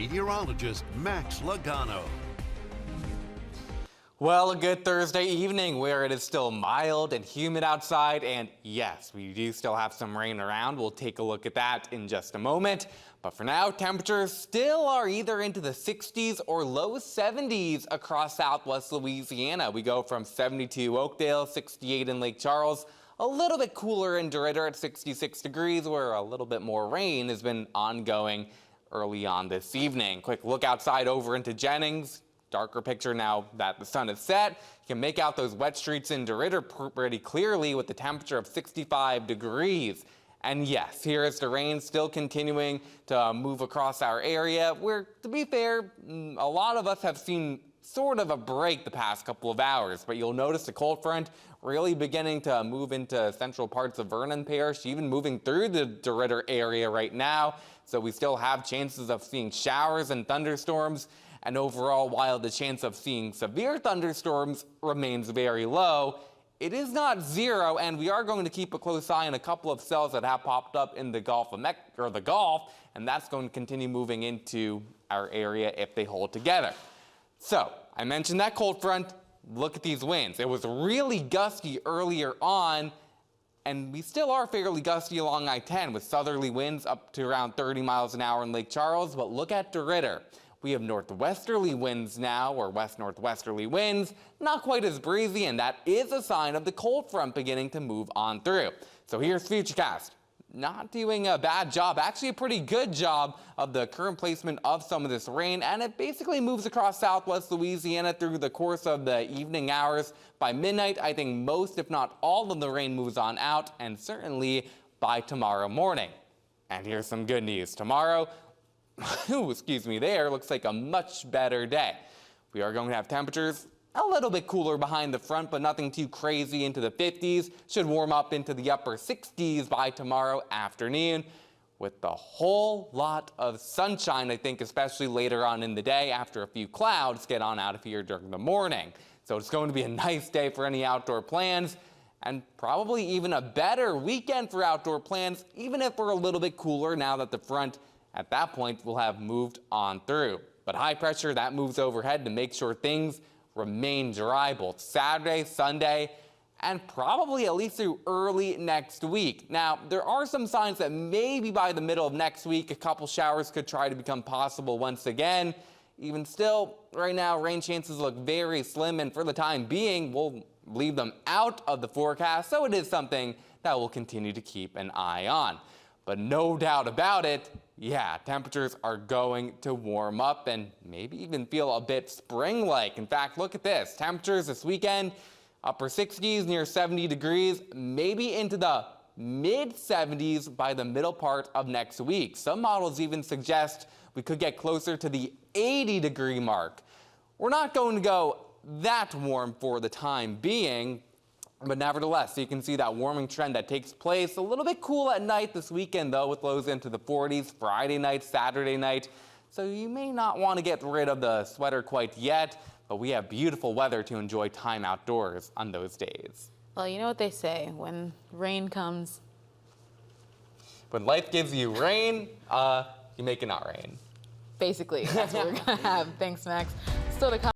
Meteorologist Max Logano. Well, a good Thursday evening where it is still mild and humid outside, and yes, we do still have some rain around. We'll take a look at that in just a moment. But for now, temperatures still are either into the 60s or low 70s across southwest Louisiana. We go from 72 Oakdale, 68 in Lake Charles, a little bit cooler in DeRidder at 66 degrees, where a little bit more rain has been ongoing early on this evening. Quick look outside over into Jennings. Darker picture now that the sun has set. You can make out those wet streets in DeRidder pretty clearly with the temperature of 65 degrees. And yes, here is the rain still continuing to move across our area where, to be fair, a lot of us have seen sort of a break the past couple of hours, but you'll notice the cold front really beginning to move into central parts of Vernon Parish, even moving through the DeRidder area right now. So we still have chances of seeing showers and thunderstorms. And overall, while the chance of seeing severe thunderstorms remains very low, it is not zero, and we are going to keep a close eye on a couple of cells that have popped up in the Gulf of Gulf, and that's going to continue moving into our area if they hold together. So, I mentioned that cold front. Look at these winds. It was really gusty earlier on, and we still are fairly gusty along I-10 with southerly winds up to around 30 miles an hour in Lake Charles, but look at DeRidder. We have northwesterly winds now, or west-northwesterly winds, not quite as breezy, and that is a sign of the cold front beginning to move on through. So here's Futurecast. Not doing a bad job, actually a pretty good job of the current placement of some of this rain, and it basically moves across southwest Louisiana through the course of the evening hours. By midnight, I think most, if not all, of the rain moves on out, and certainly by tomorrow morning. And here's some good news. Tomorrow, excuse me, looks like a much better day. We are going to have temperatures a little bit cooler behind the front, but nothing too crazy into the 50s. Should warm up into the upper 60s by tomorrow afternoon with a whole lot of sunshine, I think, especially later on in the day after a few clouds get on out of here during the morning. So it's going to be a nice day for any outdoor plans, and probably even a better weekend for outdoor plans, even if we're a little bit cooler now that the front at that point will have moved on through. But high pressure, that moves overhead to make sure things remain dry both Saturday, Sunday, and probably at least through early next week. Now, there are some signs that maybe by the middle of next week, a couple showers could try to become possible once again. Even still, right now, rain chances look very slim, and for the time being, we'll leave them out of the forecast, so it is something that we'll continue to keep an eye on. But no doubt about it, yeah, temperatures are going to warm up and maybe even feel a bit spring-like. In fact, look at this. Temperatures this weekend, upper 60s, near 70 degrees, maybe into the mid-70s by the middle part of next week. Some models even suggest we could get closer to the 80-degree mark. We're not going to go that warm for the time being, but nevertheless, you can see that warming trend that takes place. A little bit cool at night this weekend, though, with lows into the 40s, Friday night, Saturday night. So you may not want to get rid of the sweater quite yet, but we have beautiful weather to enjoy time outdoors on those days. Well, you know what they say, when rain comes. When life gives you rain, you make it not rain. Basically, that's what we're going to have. Thanks, Max. Still to come.